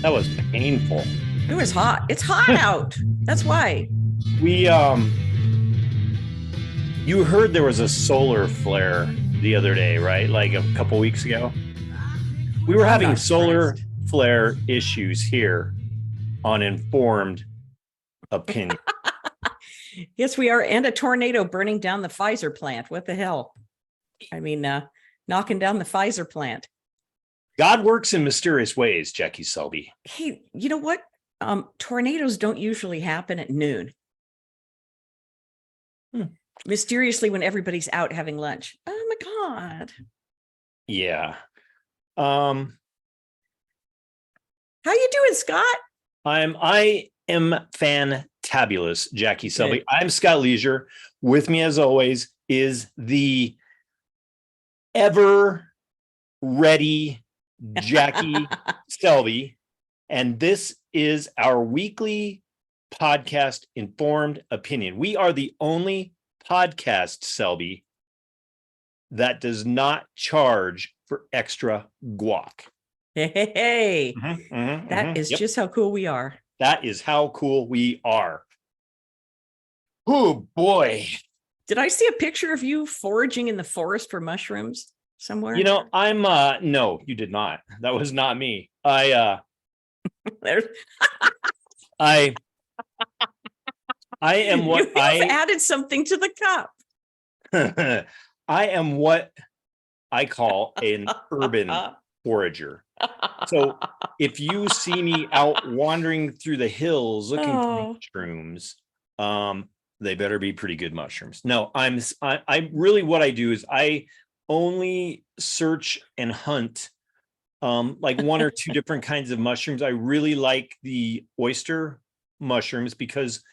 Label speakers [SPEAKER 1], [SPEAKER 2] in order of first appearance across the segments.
[SPEAKER 1] That was painful.
[SPEAKER 2] It was hot. It's hot out. That's why.
[SPEAKER 1] We you heard there was a solar flare the other day, right? Like a couple weeks ago. We were having solar flare issues here on Informed Opinion.
[SPEAKER 2] Yes, we are. And a tornado burning down the Pfizer plant. What the hell? I mean, knocking down the Pfizer plant.
[SPEAKER 1] God works in mysterious ways, Jackie Selby.
[SPEAKER 2] Hey, you know what? Tornadoes don't usually happen at noon. Mysteriously, when everybody's out having lunch. Oh my God.
[SPEAKER 1] Yeah.
[SPEAKER 2] How you doing, Scott?
[SPEAKER 1] I am fantabulous, Jackie Selby.
[SPEAKER 2] Good.
[SPEAKER 1] I'm Scott Leisure. With me, as always, is the ever ready Jackie Selby. And this is our weekly podcast, Informed Opinion. We are the only podcast, Selby, that does not charge for extra guac.
[SPEAKER 2] Hey, that is just how cool we are.
[SPEAKER 1] That is how cool we are. Oh, boy.
[SPEAKER 2] Did I see a picture of you foraging in the forest for mushrooms somewhere?
[SPEAKER 1] You know, I'm no, you did not. That was not me. I am what
[SPEAKER 2] You've added something to the cup.
[SPEAKER 1] I am what I call an urban forager. So if you see me out wandering through the hills looking for mushrooms, they better be pretty good mushrooms. No, I really, what I do is I only search and hunt like one or two different kinds of mushrooms. I really like the oyster mushrooms because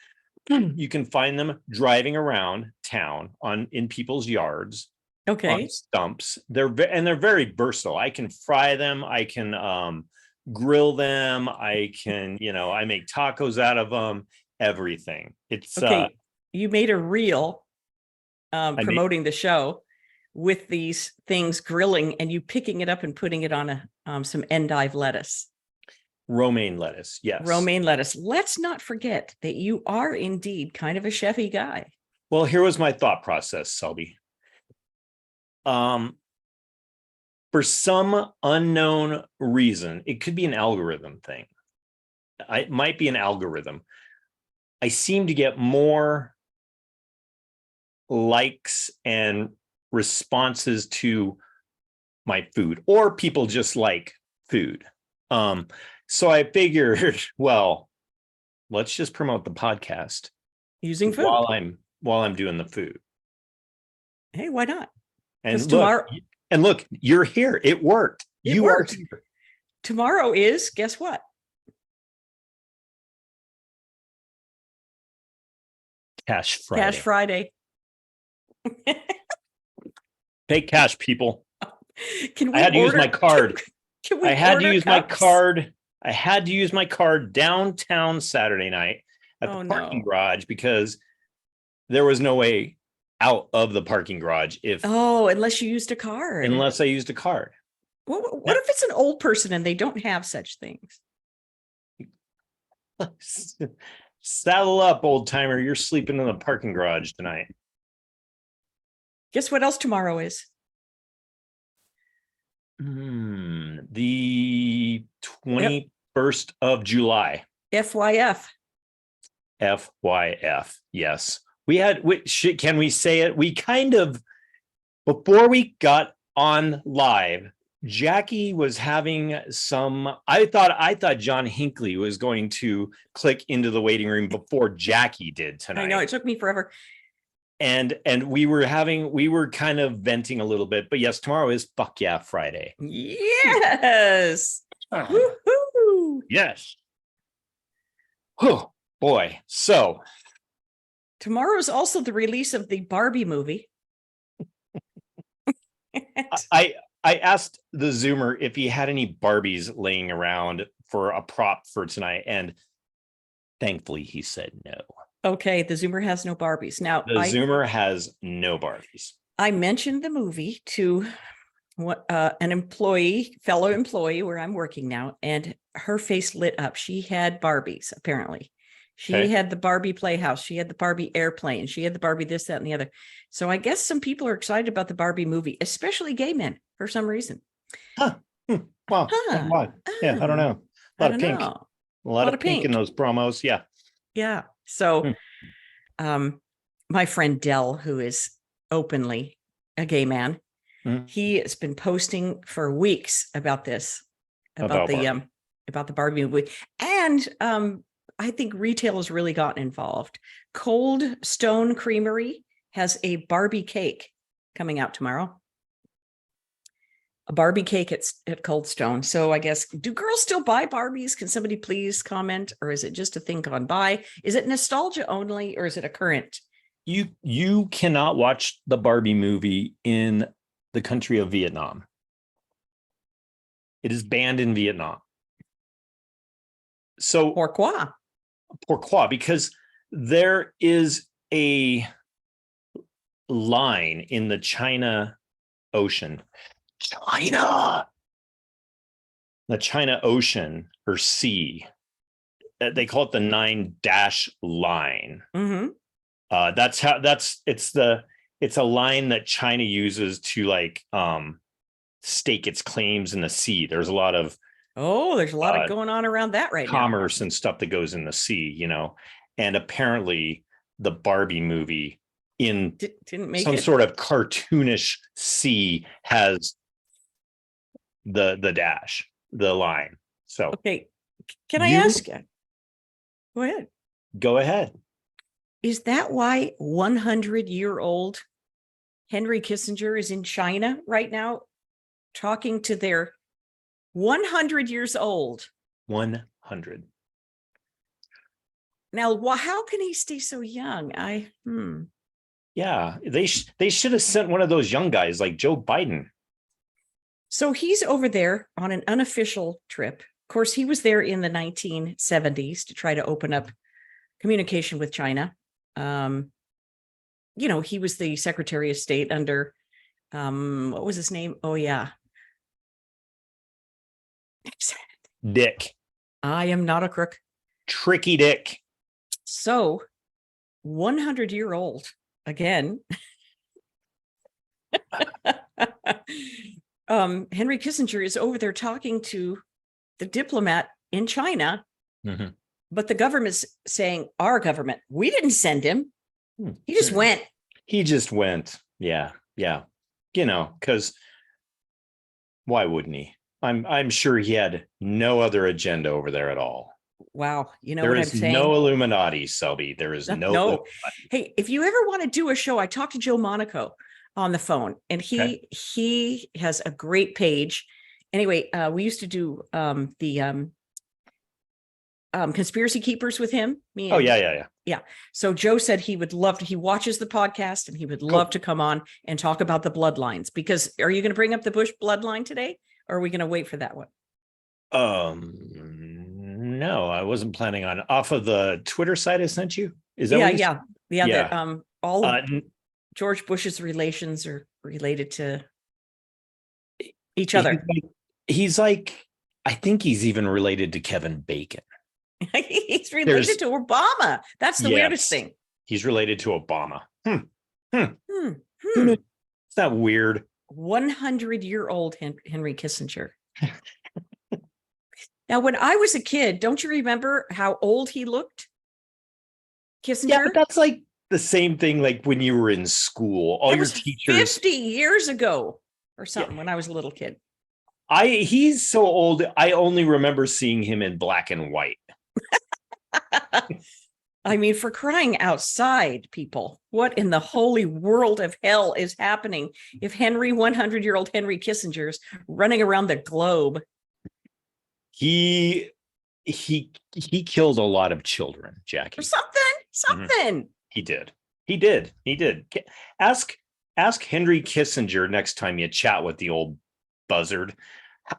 [SPEAKER 1] you can find them driving around town in people's yards.
[SPEAKER 2] Okay.
[SPEAKER 1] On stumps. They're very versatile. I can fry them. I can grill them. I can, I make tacos out of them. Everything. It's
[SPEAKER 2] okay. You made a reel promoting the show with these things grilling and you picking it up and putting it on some endive lettuce.
[SPEAKER 1] Romaine lettuce, yes.
[SPEAKER 2] Romaine lettuce. Let's not forget that you are indeed kind of a chefy guy.
[SPEAKER 1] Well, here was my thought process, Selby. For some unknown reason, it could be an algorithm thing. It might be an algorithm. I seem to get more likes and responses to my food, or people just like food. So I figured, well, let's just promote the podcast
[SPEAKER 2] using food
[SPEAKER 1] while I'm doing the food.
[SPEAKER 2] Hey, why not?
[SPEAKER 1] And look, you're here. It worked. You worked.
[SPEAKER 2] Tomorrow is, guess what?
[SPEAKER 1] Cash Friday.
[SPEAKER 2] Cash Friday.
[SPEAKER 1] Pay cash, people.
[SPEAKER 2] I
[SPEAKER 1] had to use my card. I had to use my card. I had to use my card downtown Saturday night at the parking garage because there was no way out of the parking garage
[SPEAKER 2] unless you used a card.
[SPEAKER 1] Unless I used a card.
[SPEAKER 2] What if it's an old person and they don't have such things?
[SPEAKER 1] Saddle up, old timer. You're sleeping in the parking garage tonight.
[SPEAKER 2] Guess what else tomorrow is?
[SPEAKER 1] The 21st of July.
[SPEAKER 2] FYF.
[SPEAKER 1] FYF. Yes. Can we say it? We kind of, before we got on live, Jackie was having I thought John Hinckley was going to click into the waiting room before Jackie did tonight.
[SPEAKER 2] I know, it took me forever.
[SPEAKER 1] And we were kind of venting a little bit, but yes, tomorrow is Fuck Yeah Friday.
[SPEAKER 2] Yes. Woo-hoo.
[SPEAKER 1] Yes. Oh boy. So
[SPEAKER 2] tomorrow's also the release of the Barbie movie.
[SPEAKER 1] I asked the Zoomer if he had any Barbies laying around for a prop for tonight, and thankfully he said no.
[SPEAKER 2] Okay, the Zoomer has no Barbies. Now,
[SPEAKER 1] Zoomer has no Barbies.
[SPEAKER 2] I mentioned the movie to an fellow employee where I'm working now, and her face lit up. She had Barbies, apparently. She had the Barbie playhouse. She had the Barbie airplane. She had the Barbie this, that, and the other. So I guess some people are excited about the Barbie movie, especially gay men for some reason.
[SPEAKER 1] Huh. Wow. Why? Yeah, I don't know. A lot of pink. A lot of pink in those promos. Yeah.
[SPEAKER 2] Yeah. So my friend Dell, who is openly a gay man, he has been posting for weeks about this, about the Barbie movie. And I think retail has really gotten involved. Cold Stone Creamery has a Barbie cake coming out tomorrow. A Barbie cake at Cold Stone. So I guess, do girls still buy Barbies? Can somebody please comment? Or is it just a thing gone by? Is it nostalgia only, or is it a current?
[SPEAKER 1] You cannot watch the Barbie movie in the country of Vietnam. It is banned in Vietnam. So pourquoi? Because there is a line in the China Ocean. The China Ocean or sea. They call it the 9-dash line. It's a line that China uses to like stake its claims in the sea. There's a lot of
[SPEAKER 2] going on around that right now.
[SPEAKER 1] Commerce and stuff that goes in the sea, you know. And apparently the Barbie movie in
[SPEAKER 2] didn't make
[SPEAKER 1] some
[SPEAKER 2] it.
[SPEAKER 1] sort of cartoonish sea has the dash, the line. So
[SPEAKER 2] okay, can I ask you?
[SPEAKER 1] Go ahead.
[SPEAKER 2] Is that why 100-year-old Henry Kissinger is in China right now, talking to their 100 years old?
[SPEAKER 1] 100.
[SPEAKER 2] Now, how can he stay so young?
[SPEAKER 1] Yeah, they should have sent one of those young guys like Joe Biden.
[SPEAKER 2] So he's over there on an unofficial trip. Of course, he was there in the 1970s to try to open up communication with China. You know, he was the Secretary of State under, what was his name? Oh, yeah.
[SPEAKER 1] Dick.
[SPEAKER 2] I am not a crook.
[SPEAKER 1] Tricky Dick.
[SPEAKER 2] So 100-year-old again. Henry Kissinger is over there talking to the diplomat in China, but the government's saying, our government, we didn't send him. He just went.
[SPEAKER 1] Yeah. You know, because why wouldn't he? I'm sure he had no other agenda over there at all.
[SPEAKER 2] Wow. You know
[SPEAKER 1] there
[SPEAKER 2] what I'm
[SPEAKER 1] is
[SPEAKER 2] saying?
[SPEAKER 1] No Illuminati, Selby. There is no.
[SPEAKER 2] Hey, if you ever want to do a show, I talked to Joe Monaco on the phone, and he has a great page. Anyway, we used to do the Conspiracy Keepers with him. Yeah. So Joe said he would love to. He watches the podcast, and he would love to come on and talk about the bloodlines. Because are you going to bring up the Bush bloodline today, or are we going to wait for that one?
[SPEAKER 1] No, I wasn't planning on. Off of the Twitter site I sent you. Is that
[SPEAKER 2] yeah. That all of George Bush's relations are related to each other.
[SPEAKER 1] He's like, I think he's even related to Kevin Bacon.
[SPEAKER 2] He's related to Obama. That's the weirdest thing. He's related to Obama.
[SPEAKER 1] Is that weird?
[SPEAKER 2] 100-year-old Henry Kissinger. Now, when I was a kid, don't you remember how old he looked? Kissinger?
[SPEAKER 1] Yeah, but that's like the same thing like when you were in school. All your teachers
[SPEAKER 2] 50 years ago or something when I was a little kid.
[SPEAKER 1] He's so old, I only remember seeing him in black and white.
[SPEAKER 2] I mean, for crying outside, people, what in the holy world of hell is happening if 100-year-old Henry Kissinger's running around the globe?
[SPEAKER 1] He killed a lot of children, Jackie.
[SPEAKER 2] Or something.
[SPEAKER 1] He did. Ask Henry Kissinger next time you chat with the old buzzard.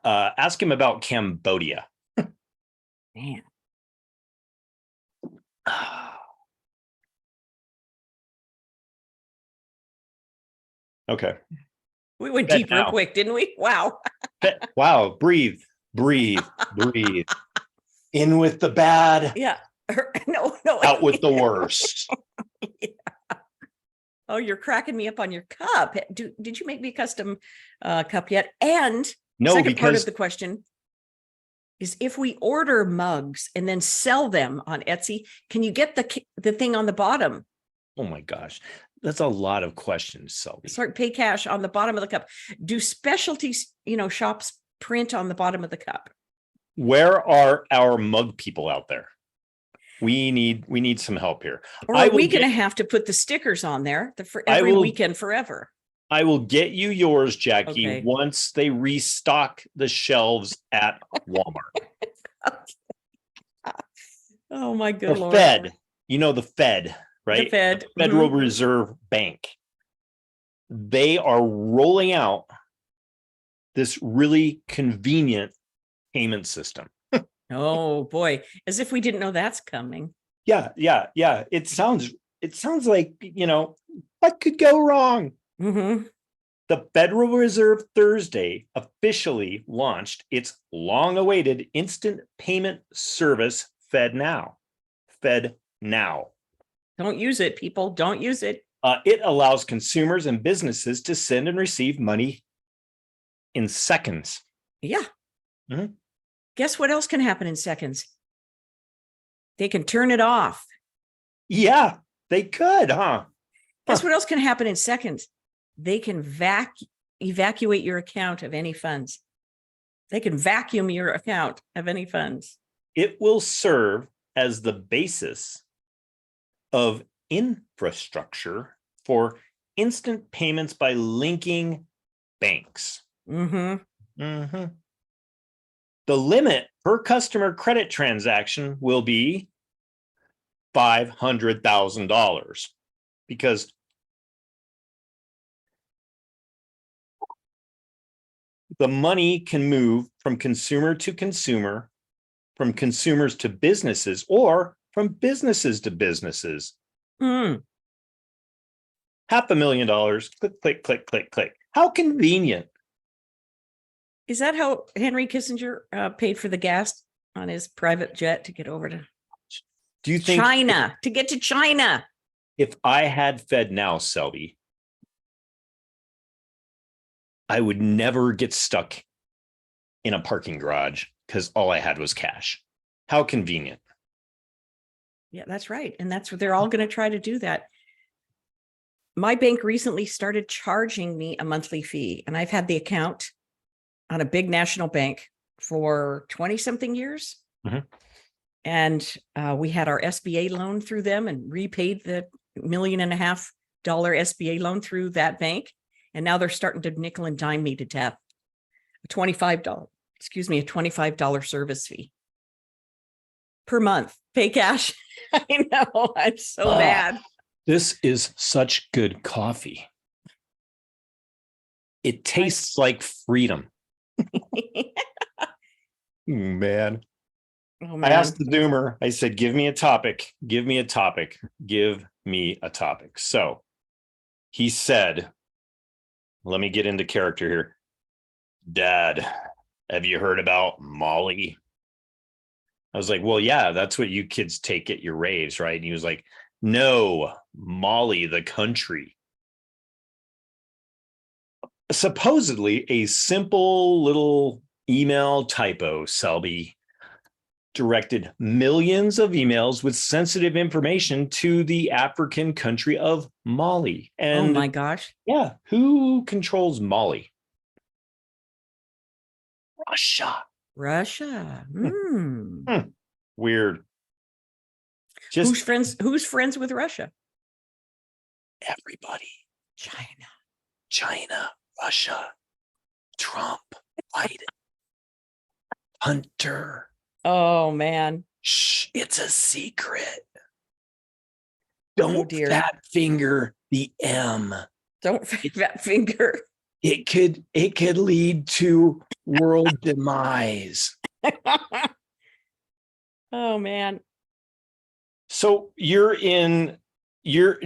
[SPEAKER 1] Ask him about Cambodia.
[SPEAKER 2] Man.
[SPEAKER 1] Okay.
[SPEAKER 2] We went
[SPEAKER 1] Fed
[SPEAKER 2] deep real
[SPEAKER 1] now.
[SPEAKER 2] quick, didn't we? Wow.
[SPEAKER 1] Wow. Breathe. In with the bad,
[SPEAKER 2] Yeah. No.
[SPEAKER 1] out with the worst.
[SPEAKER 2] Yeah. Oh, you're cracking me up on your cup. Did you make me a custom cup yet? And
[SPEAKER 1] No,
[SPEAKER 2] second part
[SPEAKER 1] because
[SPEAKER 2] of the question is, if we order mugs and then sell them on Etsy, can you get the thing on the bottom?
[SPEAKER 1] oh my gosh, that's a lot of questions, Selby.
[SPEAKER 2] Sorry, pay cash on the bottom of the cup. Do specialties, shops print on the bottom of the cup?
[SPEAKER 1] Where are our mug people out there? We need some help here.
[SPEAKER 2] Or are we going to have to put the stickers on there for every weekend forever?
[SPEAKER 1] I will get you yours, Jackie,
[SPEAKER 2] Okay.
[SPEAKER 1] once they restock the shelves at Walmart.
[SPEAKER 2] Oh my good
[SPEAKER 1] The
[SPEAKER 2] Lord.
[SPEAKER 1] Fed, the Fed, right?
[SPEAKER 2] The Fed.
[SPEAKER 1] The Federal Reserve Bank. They are rolling out this really convenient payment system.
[SPEAKER 2] Oh boy, as if we didn't know that's coming.
[SPEAKER 1] Yeah. It sounds like, what could go wrong?
[SPEAKER 2] Mm-hmm.
[SPEAKER 1] The Federal Reserve Thursday officially launched its long-awaited instant payment service, FedNow. FedNow.
[SPEAKER 2] Don't use it, people. Don't use it.
[SPEAKER 1] It allows consumers and businesses to send and receive money in seconds.
[SPEAKER 2] Yeah.
[SPEAKER 1] Mm-hmm.
[SPEAKER 2] Guess what else can happen in seconds? They can turn it off.
[SPEAKER 1] Yeah, they could, huh?
[SPEAKER 2] Guess what else can happen in seconds? They can evacuate your account of any funds. They can vacuum your account of any funds.
[SPEAKER 1] It will serve as the basis of infrastructure for instant payments by linking banks.
[SPEAKER 2] Mm-hmm.
[SPEAKER 1] The limit per customer credit transaction will be $500,000 because the money can move from consumer to consumer, from consumers to businesses, or from businesses to businesses. $500,000, click, click, click. How convenient.
[SPEAKER 2] Is that how Henry Kissinger paid for the gas on his private jet to get over to China, to get to China?
[SPEAKER 1] If I had FedNow, Selby, I would never get stuck in a parking garage because all I had was cash. How convenient.
[SPEAKER 2] Yeah, that's right. And that's what they're all going to try to do that. My bank recently started charging me a monthly fee, and I've had the account on a big national bank for 20 something years.
[SPEAKER 1] Mm-hmm.
[SPEAKER 2] And we had our SBA loan through them and repaid the $1.5 million SBA loan through that bank. And now they're starting to nickel and dime me to death. A $25 service fee per month. Pay cash. I know. I'm so mad.
[SPEAKER 1] This is such good coffee. It tastes like freedom. Man.
[SPEAKER 2] Oh, man.
[SPEAKER 1] I asked the Zoomer, I said, give me a topic. So he said, let me get into character here. Dad, have you heard about Molly? I was like, well, yeah, that's what you kids take at your raves, right? And he was like, no, Molly, the country. Supposedly a simple little email typo, Selby, directed millions of emails with sensitive information to the African country of Mali. And
[SPEAKER 2] oh my gosh.
[SPEAKER 1] Yeah, who controls Mali? Russia. Weird.
[SPEAKER 2] Who's friends with Russia?
[SPEAKER 1] Everybody. China, Russia, Trump, Biden, Hunter.
[SPEAKER 2] Oh man.
[SPEAKER 1] Shh, it's a secret. Don't fat finger the M.
[SPEAKER 2] Don't fat finger.
[SPEAKER 1] It could lead to world demise.
[SPEAKER 2] Oh man.
[SPEAKER 1] So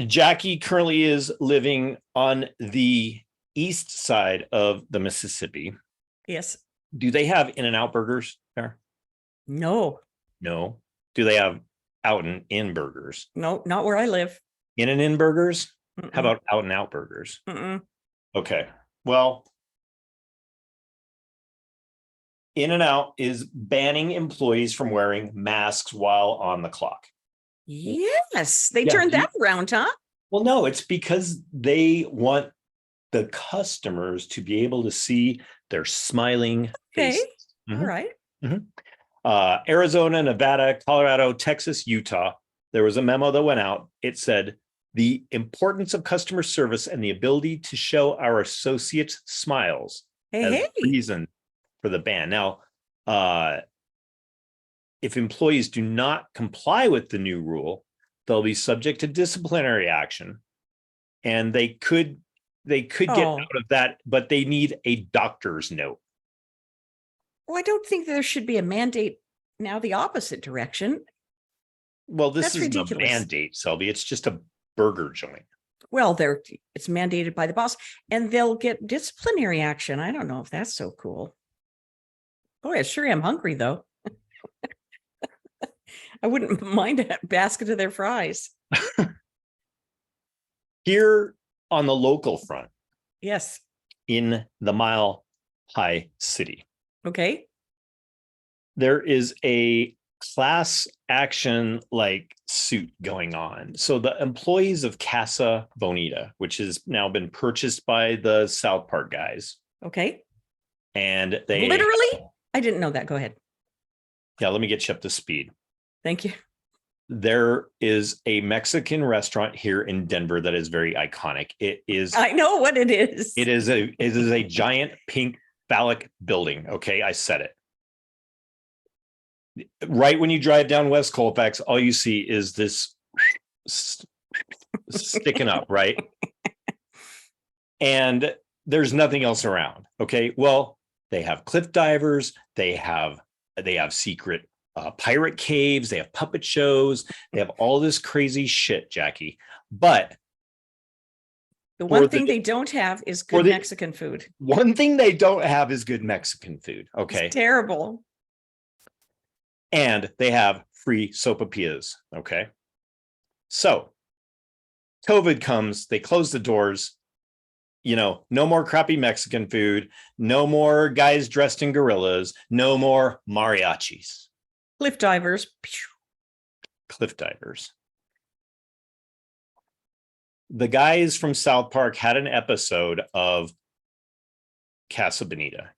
[SPEAKER 1] Jackie currently is living on the east side of the Mississippi,
[SPEAKER 2] Yes.
[SPEAKER 1] do they have In-N-Out burgers there?
[SPEAKER 2] No.
[SPEAKER 1] No. Do they have out-and-in burgers?
[SPEAKER 2] No, not where I live.
[SPEAKER 1] In-N-In burgers? How
[SPEAKER 2] Mm-mm.
[SPEAKER 1] about out-and-out burgers?
[SPEAKER 2] Mm-mm.
[SPEAKER 1] Okay. Well, In-N-Out is banning employees from wearing masks while on the clock.
[SPEAKER 2] Yes, they
[SPEAKER 1] Yeah,
[SPEAKER 2] turned that around, huh?
[SPEAKER 1] Well, no, it's because they want the customers to be able to see their smiling
[SPEAKER 2] Okay.
[SPEAKER 1] faces.
[SPEAKER 2] All right.
[SPEAKER 1] Arizona, Nevada, Colorado, Texas, Utah. There was a memo that went out. It said the importance of customer service and the ability to show our associates smiles as
[SPEAKER 2] Hey.
[SPEAKER 1] reason for the ban. Now, if employees do not comply with the new rule, they'll be subject to disciplinary action, and they could get out of that, but they need a doctor's note.
[SPEAKER 2] Well, I don't think there should be a mandate now the opposite direction.
[SPEAKER 1] Well, this
[SPEAKER 2] That's
[SPEAKER 1] isn't
[SPEAKER 2] ridiculous.
[SPEAKER 1] a mandate, Selby. It's just a burger joint.
[SPEAKER 2] Well, it's mandated by the boss, and they'll get disciplinary action. I don't know if that's so cool. Boy, I sure am hungry though. I wouldn't mind a basket of their fries.
[SPEAKER 1] Here on the local front,
[SPEAKER 2] Yes.
[SPEAKER 1] in the Mile High City,
[SPEAKER 2] Okay.
[SPEAKER 1] there is a class action like suit going on. So the employees of Casa Bonita, which has now been purchased by the South Park guys,
[SPEAKER 2] Okay.
[SPEAKER 1] and they
[SPEAKER 2] Literally? I didn't know that. Go ahead.
[SPEAKER 1] Yeah, let me get you up to speed.
[SPEAKER 2] Thank you.
[SPEAKER 1] There is a Mexican restaurant here in Denver that is very iconic. It is
[SPEAKER 2] I know what it is.
[SPEAKER 1] It is a giant pink phallic building. Okay, I said it. Right when you drive down West Colfax, all you see is this sticking up, right? And there's nothing else around. Okay, well, they have cliff divers, they have secret pirate caves, they have puppet shows, they have all this crazy shit, Jackie. But
[SPEAKER 2] the one thing they don't have is good Mexican food.
[SPEAKER 1] One thing they don't have is good Mexican food. Okay.
[SPEAKER 2] It's terrible.
[SPEAKER 1] And they have free sopapillas. Okay. So COVID comes, they close the doors. You know, no more crappy Mexican food, no more guys dressed in gorillas, no more mariachis.
[SPEAKER 2] Cliff divers.
[SPEAKER 1] Cliff divers. The guys from South Park had an episode of Casa Bonita.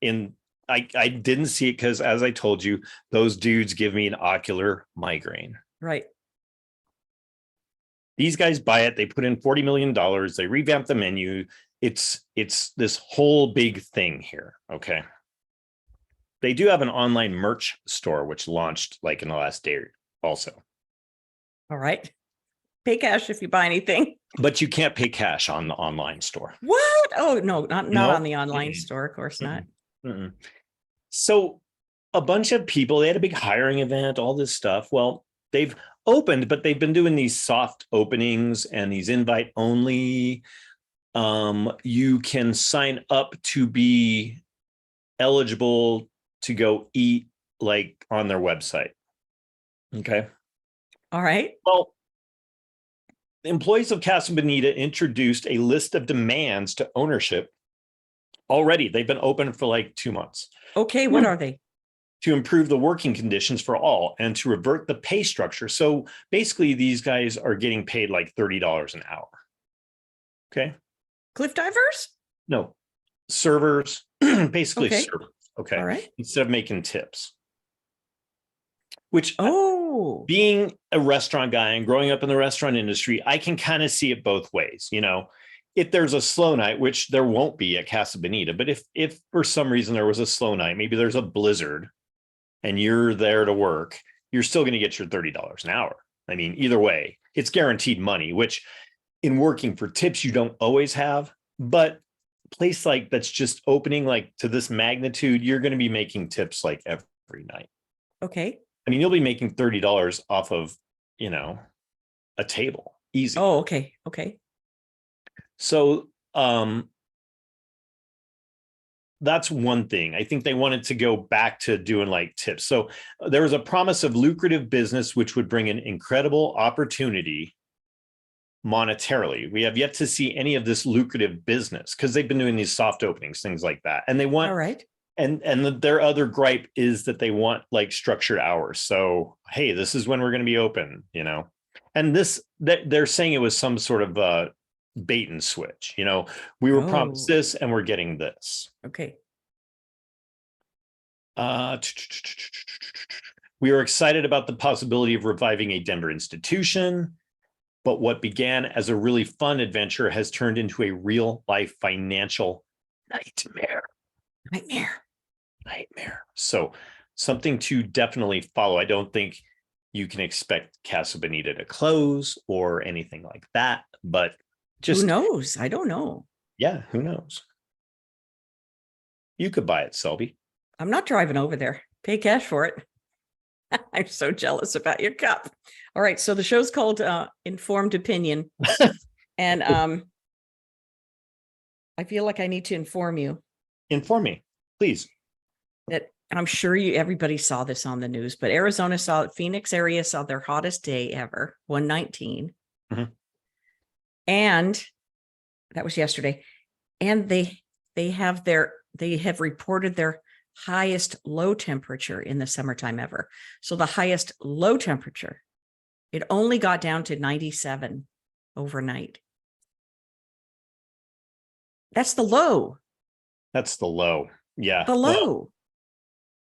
[SPEAKER 1] I didn't see it because, as I told you, those dudes give me an ocular migraine.
[SPEAKER 2] Right.
[SPEAKER 1] These guys buy it. They put in $40 million. They revamp the menu. It's this whole big thing here. Okay. They do have an online merch store, which launched like in the last day also.
[SPEAKER 2] All right. Pay cash if you buy anything.
[SPEAKER 1] But you can't pay cash on the online store.
[SPEAKER 2] What? Oh, no, not on the online store. Of course not.
[SPEAKER 1] So a bunch of people, they had a big hiring event, all this stuff. Well, they've opened, but they've been doing these soft openings and these invite only. You can sign up to be eligible to go eat like on their website. Okay.
[SPEAKER 2] All right.
[SPEAKER 1] Well, employees of Casa Bonita introduced a list of demands to ownership already. They've been open for like 2 months.
[SPEAKER 2] Okay. What are they?
[SPEAKER 1] To improve the working conditions for all and to revert the pay structure. So basically, these guys are getting paid like $30 an hour. Okay.
[SPEAKER 2] Cliff divers?
[SPEAKER 1] No, servers, basically
[SPEAKER 2] Okay.
[SPEAKER 1] servers. Okay.
[SPEAKER 2] All right.
[SPEAKER 1] Instead of making tips. Which, being a restaurant guy and growing up in the restaurant industry, I can kind of see it both ways. You know, if there's a slow night, which there won't be at Casa Bonita, but if for some reason there was a slow night, maybe there's a blizzard and you're there to work, you're still going to get your $30 an hour. I mean, either way, it's guaranteed money, which in working for tips, you don't always have, but a place like that's just opening like to this magnitude, you're going to be making tips like every night.
[SPEAKER 2] Okay.
[SPEAKER 1] I mean, you'll be making $30 off of, you know, a table. Easy.
[SPEAKER 2] Oh, okay. Okay.
[SPEAKER 1] So that's one thing. I think they wanted to go back to doing like tips. So there was a promise of lucrative business, which would bring an incredible opportunity monetarily. We have yet to see any of this lucrative business because they've been doing these soft openings, things like that. And they want,
[SPEAKER 2] All right.
[SPEAKER 1] and their other gripe is that they want like structured hours. So, hey, this is when we're going to be open, you know? And this, that they're saying it was some sort of bait and switch, you know, we were promised this and we're getting this.
[SPEAKER 2] Okay.
[SPEAKER 1] We are excited about the possibility of reviving a Denver institution, but what began as a really fun adventure has turned into a real life financial nightmare. Nightmare. So something to definitely follow. I don't think you can expect Casa Bonita to close or anything like that, but just
[SPEAKER 2] who knows? I don't know.
[SPEAKER 1] Yeah, who knows? You could buy it, Selby.
[SPEAKER 2] I'm not driving over there. Pay cash for it. I'm so jealous about your cup. All right. So the show's called Informed Opinion. And I feel like I need to inform you.
[SPEAKER 1] Inform me, please.
[SPEAKER 2] That I'm sure everybody saw this on the news, but Phoenix area saw their hottest day ever, 119.
[SPEAKER 1] Mm-hmm.
[SPEAKER 2] And that was yesterday. And they have reported their highest low temperature in the summertime ever. So the highest low temperature, it only got down to 97 overnight. That's the low.
[SPEAKER 1] That's the low. Yeah.
[SPEAKER 2] The low.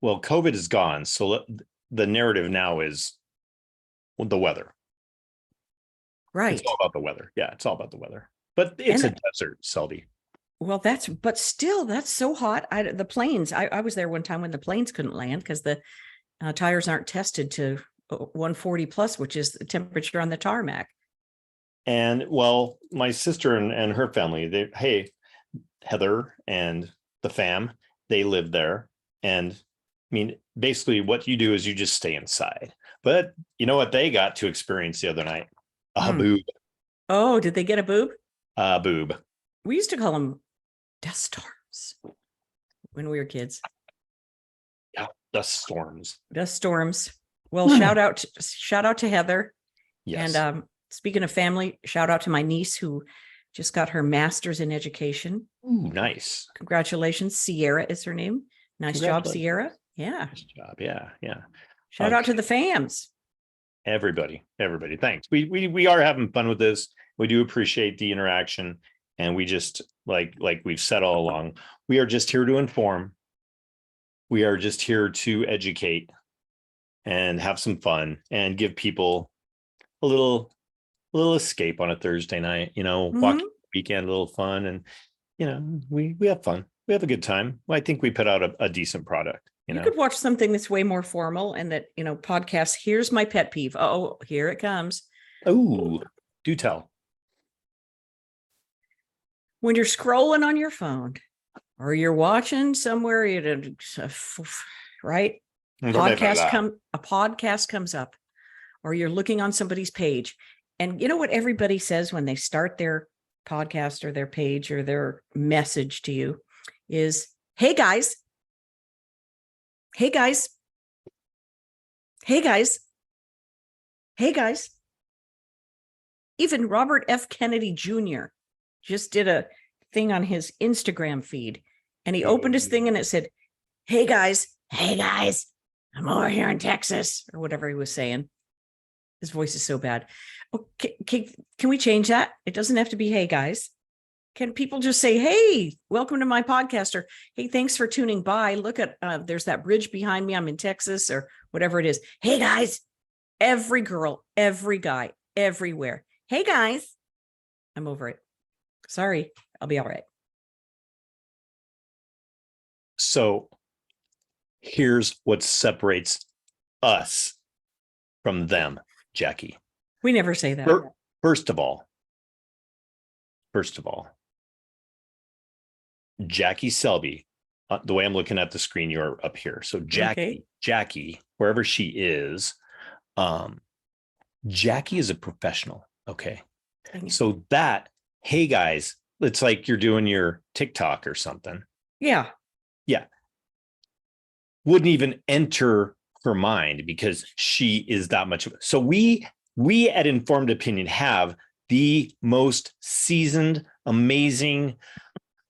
[SPEAKER 1] Well, COVID is gone. So the narrative now is the weather.
[SPEAKER 2] Right.
[SPEAKER 1] It's all about the weather. Yeah, it's all about the weather. But it's a desert, Selby. Well,
[SPEAKER 2] but still, that's so hot. The planes, I was there one time when the planes couldn't land because the tires aren't tested to 140 plus, which is the temperature on the tarmac.
[SPEAKER 1] And well, my sister and her family, Heather and the fam, they live there. And I mean, basically what you do is you just stay inside. But you know what they got to experience the other night? A boob.
[SPEAKER 2] Oh, did they get a boob?
[SPEAKER 1] A boob.
[SPEAKER 2] We used to call them dust storms when we were kids.
[SPEAKER 1] Yeah, dust storms.
[SPEAKER 2] Dust storms. Well, shout out to Heather.
[SPEAKER 1] Yes.
[SPEAKER 2] And speaking of family, shout out to my niece who just got her master's in education.
[SPEAKER 1] Ooh, nice.
[SPEAKER 2] Congratulations. Sierra is her name. Nice job, Sierra. Yeah.
[SPEAKER 1] Nice job. Yeah. Yeah.
[SPEAKER 2] Shout out to the fams.
[SPEAKER 1] Everybody. Thanks. We are having fun with this. We do appreciate the interaction. And we just like we've said all along, we are just here to inform. We are just here to educate and have some fun and give people a little escape on a Thursday night, you know, walking weekend, a little fun. And, you know, we have fun. We have a good time. I think we put out a decent product. You
[SPEAKER 2] could watch something that's way more formal and that, you know, podcasts. Here's my pet peeve. Oh, here it comes.
[SPEAKER 1] Oh, do tell.
[SPEAKER 2] When you're scrolling on your phone or you're watching somewhere, right? A podcast comes up, or you're looking on somebody's page. And you know what everybody says when they start their podcast or their page or their message to you is, hey guys. Hey guys. Hey guys. Hey guys. Even Robert F. Kennedy Jr. just did a thing on his Instagram feed, and he opened his thing and it said, hey guys, I'm over here in Texas, or whatever he was saying. His voice is so bad. Okay, can we change that? It doesn't have to be, hey guys. Can people just say, hey, welcome to my podcast, or hey, thanks for tuning by. Look at, there's that bridge behind me. I'm in Texas, or whatever it is. Hey guys, every girl, every guy, everywhere. Hey guys, I'm over it. Sorry, I'll be all right.
[SPEAKER 1] So here's what separates us from them, Jackie.
[SPEAKER 2] We never say that.
[SPEAKER 1] First of all, Jackie Selby, the way I'm looking at the screen, you're up here. So Jackie, wherever she is, Jackie is a professional. Okay. So that, hey guys, it's like you're doing your TikTok or something.
[SPEAKER 2] Yeah.
[SPEAKER 1] Yeah. Wouldn't even enter her mind because she is that much. So we at Informed Opinion have the most seasoned, amazing,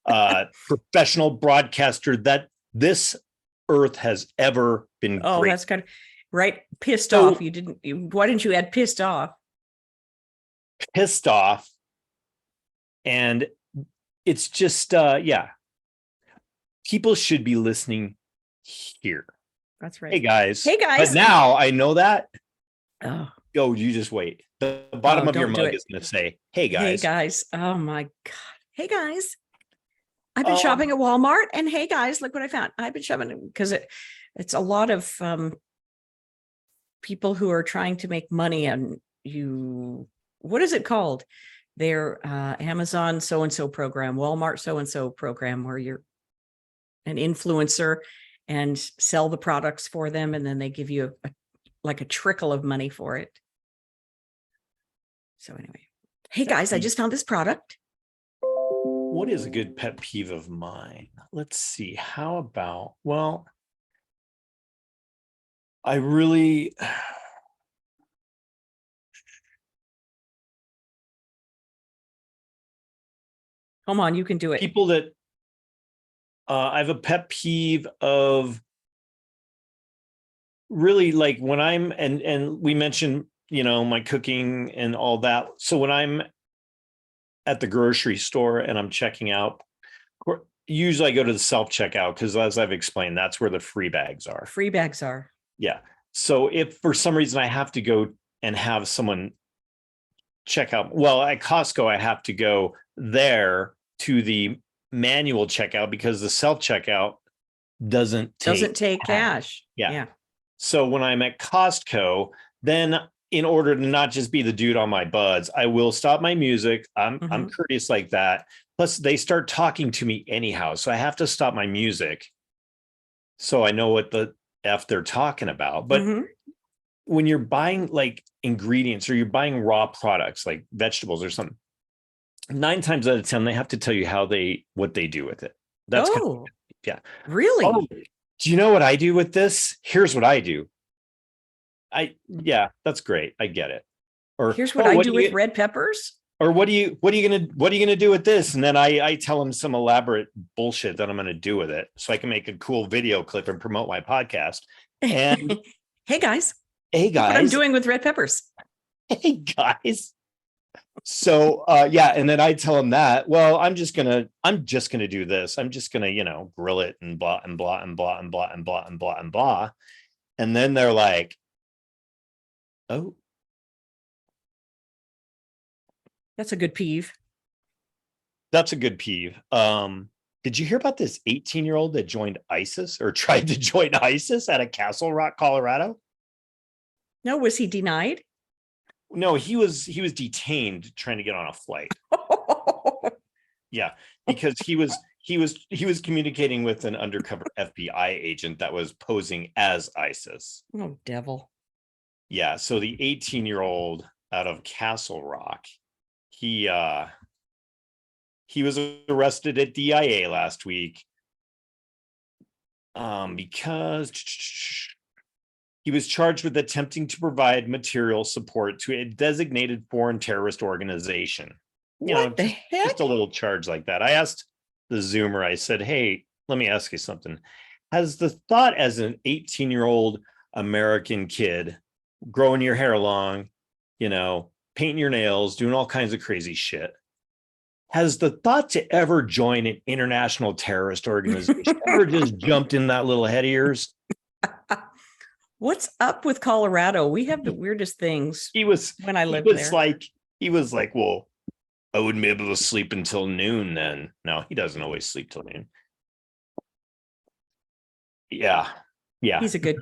[SPEAKER 1] professional broadcaster that this earth has ever been.
[SPEAKER 2] Oh,
[SPEAKER 1] great.
[SPEAKER 2] that's kind of right. Pissed
[SPEAKER 1] So-
[SPEAKER 2] off. Why didn't you add pissed off?
[SPEAKER 1] Pissed off. And it's just, yeah, people should be listening here.
[SPEAKER 2] That's right.
[SPEAKER 1] Hey guys.
[SPEAKER 2] Hey, guys.
[SPEAKER 1] But now I know that.
[SPEAKER 2] Oh,
[SPEAKER 1] Go, you just wait. The bottom of your
[SPEAKER 2] don't do
[SPEAKER 1] mug
[SPEAKER 2] it.
[SPEAKER 1] is going to say, hey guys.
[SPEAKER 2] Hey, guys. Oh, my God. Hey, guys. I've been
[SPEAKER 1] Um,
[SPEAKER 2] shopping at Walmart, and hey, guys, look what I found. I've been shopping because it's a lot of people who are trying to make money. And what is it called? Their Amazon so-and-so program, Walmart so-and-so program, where you're an influencer and sell the products for them, and then they give you like a trickle of money for it. So anyway, hey guys, I just found this product.
[SPEAKER 1] What is a good pet peeve of mine? Let's see. How about, well, I really,
[SPEAKER 2] Come on, you can do it.
[SPEAKER 1] people that, I have a pet peeve of really, like when I'm, and we mentioned, my cooking and all that. So when I'm at the grocery store and I'm checking out, usually I go to the self-checkout because, as I've explained, that's where the free bags are.
[SPEAKER 2] Free bags are.
[SPEAKER 1] Yeah. So if for some reason I have to go and have someone check out, well, at Costco, I have to go there to the manual checkout because the self-checkout doesn't
[SPEAKER 2] take cash.
[SPEAKER 1] Yeah. So when I'm at Costco, then in order to not just be the dude on my buds, I will stop my music. I'm courteous like that. Plus, they start talking to me anyhow. So I have to stop my music so I know what the F they're talking about. But when you're buying like ingredients or you're buying raw products like vegetables or something, 9 times out of 10, they have to tell you what they do with it. That's kind of, yeah.
[SPEAKER 2] Really?
[SPEAKER 1] Oh, do you know what I do with this? Here's what I do. Yeah, that's great. I get it. Or
[SPEAKER 2] here's what I do with red peppers.
[SPEAKER 1] Or what are you gonna do with this? And then I tell them some elaborate bullshit that I'm gonna do with it, so I can make a cool video clip and promote my podcast. And
[SPEAKER 2] hey guys,
[SPEAKER 1] look what
[SPEAKER 2] I'm doing with red peppers.
[SPEAKER 1] Hey guys. So yeah, and then I tell them that, well, I'm just gonna do this. I'm just gonna, grill it and blah and blah and blah and blah and blah and blah and blah. And then they're like, oh.
[SPEAKER 2] That's a good peeve.
[SPEAKER 1] That's a good peeve. Did you hear about this 18-year-old that joined ISIS or tried to join ISIS out of Castle Rock, Colorado?
[SPEAKER 2] No, was he denied?
[SPEAKER 1] No, he was detained trying to get on a flight. Yeah, because he was communicating with an undercover FBI agent that was posing as ISIS.
[SPEAKER 2] Oh, devil.
[SPEAKER 1] Yeah, so the 18-year-old out of Castle Rock, he was arrested at DIA last week because he was charged with attempting to provide material support to a designated foreign terrorist organization.
[SPEAKER 2] What the heck?
[SPEAKER 1] Just a little charge like that. I asked the Zoomer, I said, hey, let me ask you something. Has the thought as an 18-year-old American kid, growing your hair long, painting your nails, doing all kinds of crazy shit, has the thought to ever join an international terrorist organization ever just jumped in that little head of yours?
[SPEAKER 2] What's up with Colorado? We have the weirdest things. When I lived there.
[SPEAKER 1] He was like, well, I wouldn't be able to sleep until noon then. No, he doesn't always sleep till noon. Yeah.
[SPEAKER 2] He's a good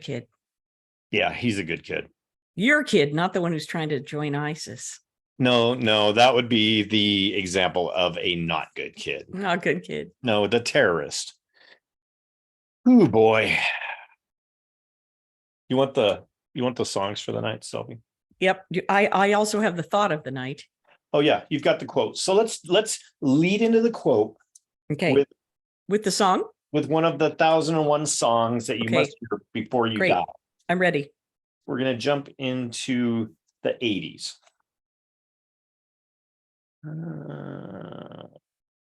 [SPEAKER 2] kid.
[SPEAKER 1] Yeah, he's a good kid.
[SPEAKER 2] Your kid, not the one who's trying to join ISIS.
[SPEAKER 1] No, that would be the example of a not good kid.
[SPEAKER 2] Not good kid.
[SPEAKER 1] No, the terrorist. Oh boy. You want the songs for the night, Selby?
[SPEAKER 2] Yep. I also have the thought of the night.
[SPEAKER 1] Oh yeah, you've got the quote. So let's lead into the quote.
[SPEAKER 2] Okay. With the song?
[SPEAKER 1] with one of the 1001 songs that you
[SPEAKER 2] Okay.
[SPEAKER 1] must hear before you
[SPEAKER 2] Great.
[SPEAKER 1] die.
[SPEAKER 2] I'm ready.
[SPEAKER 1] We're going to jump into the 80s.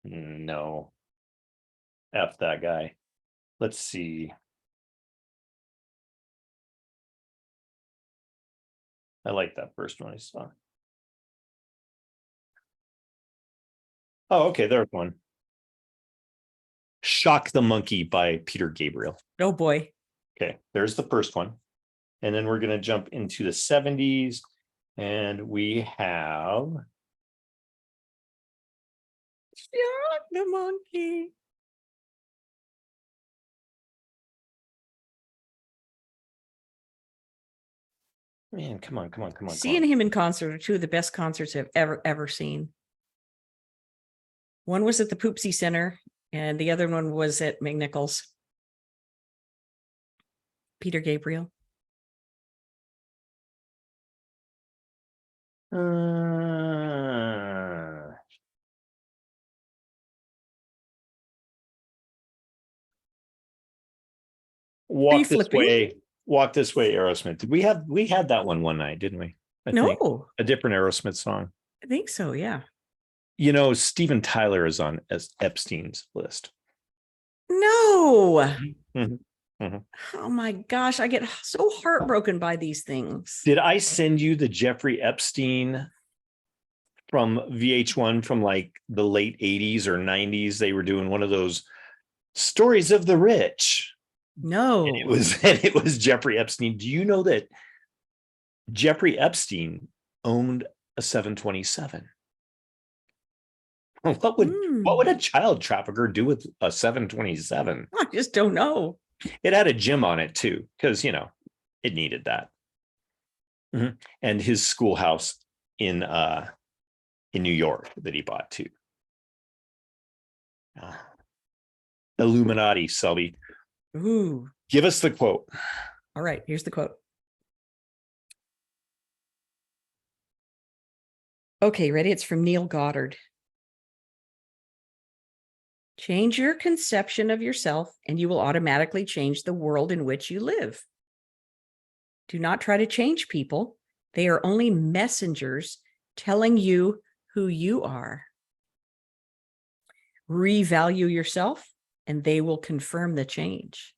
[SPEAKER 1] No. F that guy. Let's see. I like that first one I saw. Oh, okay, there's one. Shock the Monkey by Peter Gabriel.
[SPEAKER 2] Oh boy.
[SPEAKER 1] Okay, there's the first one. And then we're going to jump into the 70s. And we have
[SPEAKER 2] Shock the Monkey.
[SPEAKER 1] Man, come on.
[SPEAKER 2] Seeing him in concert are two of the best concerts I've ever seen. One was at the Poopsie Center, and the other one was at McNichols. Peter Gabriel.
[SPEAKER 1] Walk This Way, Aerosmith. We had that one night, didn't we? I think a different Aerosmith song.
[SPEAKER 2] I think so, yeah.
[SPEAKER 1] You know, Steven Tyler is on Epstein's list.
[SPEAKER 2] No.
[SPEAKER 1] Mm-hmm.
[SPEAKER 2] Oh my gosh, I get so heartbroken by these things.
[SPEAKER 1] Did I send you the Jeffrey Epstein from VH1 from like the late 80s or 90s? They were doing one of those stories of the rich.
[SPEAKER 2] No.
[SPEAKER 1] And it was Jeffrey Epstein. Do you know that Jeffrey Epstein owned a 727? What would a child trafficker do with a 727?
[SPEAKER 2] I just don't know.
[SPEAKER 1] It had a gym on it too, because it needed that. Mm-hmm. And his schoolhouse in New York that he bought too. Illuminati, Selby.
[SPEAKER 2] Ooh.
[SPEAKER 1] Give us the quote.
[SPEAKER 2] All right, here's the quote. Okay, ready? It's from Neil Goddard. Change your conception of yourself, and you will automatically change the world in which you live. Do not try to change people. They are only messengers telling you who you are. Revalue yourself, and they will confirm the change.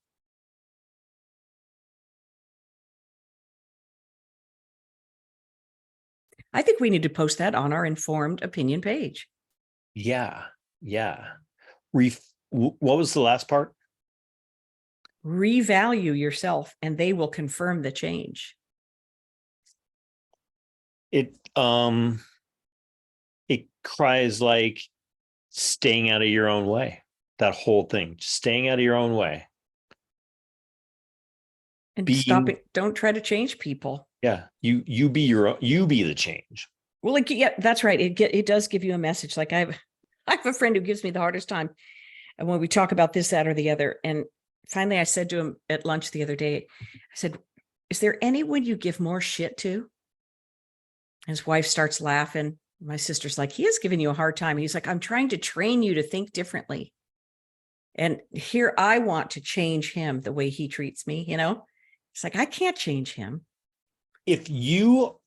[SPEAKER 2] I think we need to post that on our informed opinion page.
[SPEAKER 1] Yeah. What was the last part?
[SPEAKER 2] Revalue yourself, and they will confirm the change.
[SPEAKER 1] It cries like staying out of your own way. That whole thing, staying out of your own way.
[SPEAKER 2] And stopping. Don't try to change people.
[SPEAKER 1] Yeah, you be the change.
[SPEAKER 2] Well, yeah, that's right. It does give you a message. Like I have a friend who gives me the hardest time, and when we talk about this, that, or the other. And finally, I said to him at lunch the other day, I said, "Is there anyone you give more shit to?" His wife starts laughing. My sister's like, "He is giving you a hard time." He's like, "I'm trying to train you to think differently. And here I want to change him the way he treats me, It's like, I can't change him.
[SPEAKER 1] If you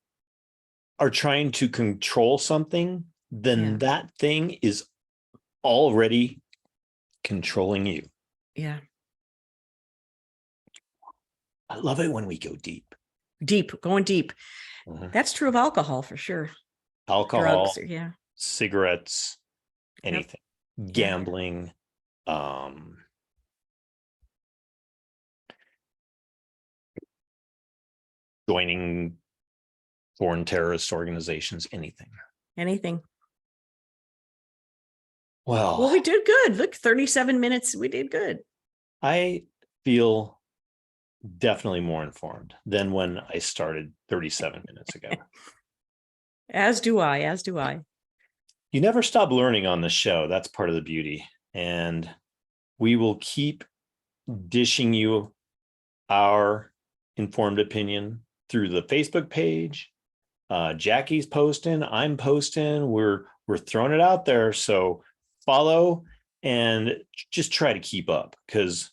[SPEAKER 1] are trying to control something, then that thing is already controlling you.
[SPEAKER 2] Yeah.
[SPEAKER 1] I love it when we go deep.
[SPEAKER 2] Going deep. Mm-hmm. That's true of alcohol for sure.
[SPEAKER 1] Alcohol,
[SPEAKER 2] drugs,
[SPEAKER 1] cigarettes, anything, gambling, joining foreign terrorist organizations, anything. Well,
[SPEAKER 2] we did good. Look, 37 minutes. We did good.
[SPEAKER 1] I feel definitely more informed than when I started 37 minutes ago.
[SPEAKER 2] As do I.
[SPEAKER 1] You never stop learning on this show. That's part of the beauty. And we will keep dishing you our informed opinion through the Facebook page. Jackie's posting, I'm posting, we're throwing it out there. So follow and just try to keep up because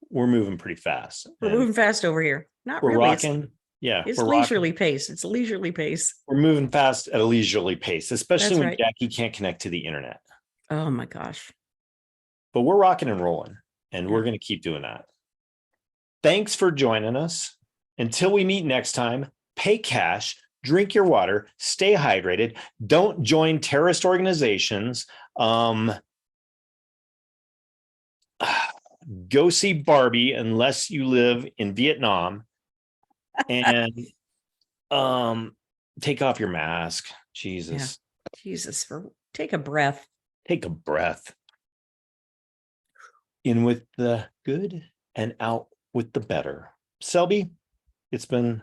[SPEAKER 1] we're moving pretty fast.
[SPEAKER 2] We're moving fast over here. Not
[SPEAKER 1] We're
[SPEAKER 2] really.
[SPEAKER 1] rocking.
[SPEAKER 2] It's
[SPEAKER 1] we're
[SPEAKER 2] leisurely
[SPEAKER 1] rocking.
[SPEAKER 2] pace. It's a leisurely pace.
[SPEAKER 1] We're moving fast at a leisurely pace, especially
[SPEAKER 2] That's
[SPEAKER 1] when
[SPEAKER 2] right.
[SPEAKER 1] Jackie can't connect to the internet.
[SPEAKER 2] Oh my gosh.
[SPEAKER 1] But we're rocking and rolling, and
[SPEAKER 2] Yeah.
[SPEAKER 1] we're going to keep doing that. Thanks for joining us. Until we meet next time, pay cash, drink your water, stay hydrated, don't join terrorist organizations. Go see Barbie unless you live in Vietnam, and take off your mask. Jesus.
[SPEAKER 2] Yeah. Jesus, take a breath.
[SPEAKER 1] Take a breath. In with the good and out with the better. Selby, it's been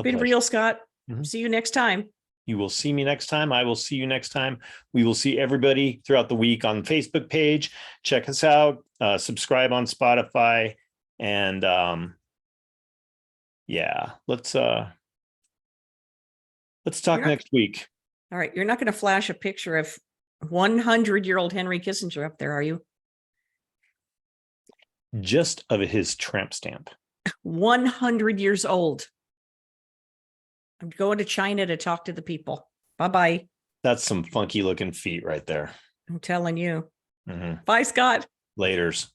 [SPEAKER 2] real, Scott.
[SPEAKER 1] Mm-hmm.
[SPEAKER 2] See you next time.
[SPEAKER 1] You will see me next time. I will see you next time. We will see everybody throughout the week on the Facebook page. Check us out. Subscribe on Spotify. And let's talk next week.
[SPEAKER 2] All right. You're not going to flash a picture of 100-year-old Henry Kissinger up there, are you?
[SPEAKER 1] Just of his tramp stamp.
[SPEAKER 2] 100 years old. I'm going to China to talk to the people. Bye-bye.
[SPEAKER 1] That's some funky looking feet right there.
[SPEAKER 2] I'm telling you.
[SPEAKER 1] Mm-hmm.
[SPEAKER 2] Bye, Scott.
[SPEAKER 1] Laters.